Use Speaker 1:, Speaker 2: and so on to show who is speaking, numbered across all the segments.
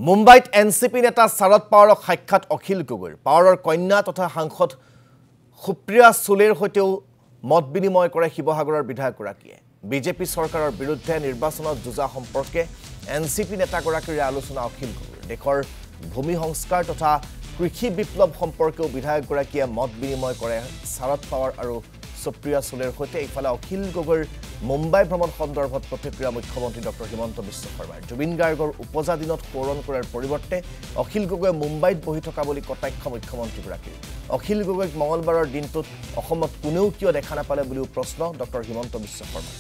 Speaker 1: মুম্বাইত এনচিপি নেতা শৰদ পাৱাৰক সাক্ষাৎ অখিল গগৈৰ পাৱাৰৰ কন্যা তথা সাংসদ সুপ্ৰিয়া সুলেৰ হৈতেও মত বিনিময় কৰে শিৱসাগৰৰ বিধায়কগৰাকীয়ে বিজেপি চৰকাৰৰ বিৰুদ্ধে নিৰ্বাচনত যুঁজা সম্পৰ্কে এনচিপি নেতাগৰাকীৰ আলোচনা অখিল গগৈৰ দেশৰ ভূমি সংস্কাৰ তথা কৃষি বিপ্লৱ সম্পৰ্কেও বিধায়কগৰাকীয়ে মত বিনিময় কৰে শৰদ পাৱাৰ আৰু সুপ্ৰিয়া সুলেৰ হৈতে ইফালে অখিল গগৈৰ মুম্বাই ভ্ৰমণ সন্দৰ্ভত প্ৰতিক্ৰিয়া মুখ্যমন্ত্ৰী ডক্টৰ হিমন্ত বিশ্ব শৰ্মাৰ জুবিন গাৰ্গৰ উপজা দিনত সোঁৱৰণ কৰাৰ পৰিৱৰ্তে অখিল গগৈয়ে মুম্বাইত বহি থকা বুলি কটাক্ষ মুখ্যমন্ত্ৰীগৰাকীৰ অখিল গগৈক মঙলবাৰৰ দিনটোত অসমত কোনেও কিয় দেখা নাপালে বুলিও প্ৰশ্ন ডক্টৰ হিমন্ত বিশ্ব শৰ্মাৰ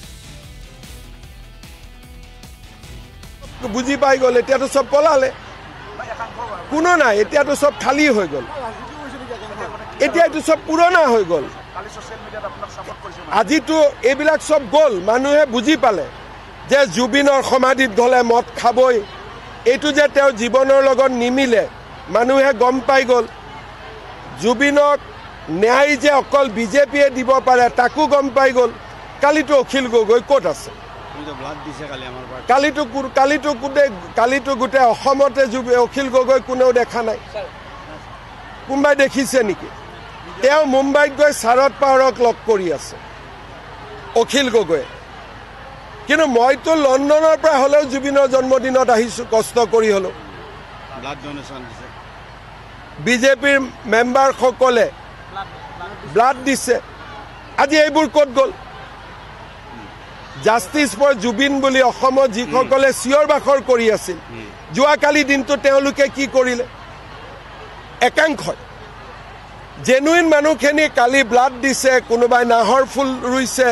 Speaker 2: বুজি পাই গ'ল এতিয়াতো সব পলালে কোনো নাই এতিয়াতো সব খালি হৈ গ'ল এতিয়াতো সব পুৰণা হৈ গ'ল আজিতো এইবিলাক সব গ'ল মানুহে বুজি পালে যে জুবিনৰ সমাধিত গ'লে মদ খাবই এইটো যে তেওঁ জীৱনৰ লগত নিমিলে মানুহে গম পাই গ'ল জুবিনক ন্যায় যে অকল বিজেপিয়ে দিব পাৰে তাকো গম পাই গ'ল কালিতো অখিল গগৈ ক'ত আছে কালিতো গোটেই অসমতে অখিল গগৈ কোনেও দেখা নাই কোনোবাই দেখিছে নেকি তেওঁ মুম্বাইত গৈ শৰদ পাৱাৰক লগ কৰি আছে অখিল গগৈ কিন্তু মইতো লণ্ডনৰ পৰা হ'লেও জুবিনৰ জন্মদিনত আহিছোঁ কষ্ট কৰি হ'লেও বিজেপিৰ মেম্বাৰসকলে ব্লাড দিছে আজি এইবোৰ ক'ত গ'ল জাষ্টিছ ফৰ জুবিন বুলি অসমত যিসকলে চিঞৰ বাখৰ কৰি আছিল যোৱাকালি দিনটো তেওঁলোকে কি কৰিলে একাংশই জেনুইন মানুহখিনি কালি ব্লাড দিছে কোনোবাই নাহৰ ফুল ৰুইছে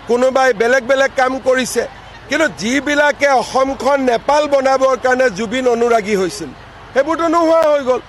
Speaker 2: কোনোবাই বেলেগ বেলেগ কাম কৰিছে কিন্তু যিবিলাকে অসমখন নেপাল বনাবৰ কাৰণে জুবিন অনুৰাগী হৈছিল সেইবোৰতো নোহোৱা হৈ গ'ল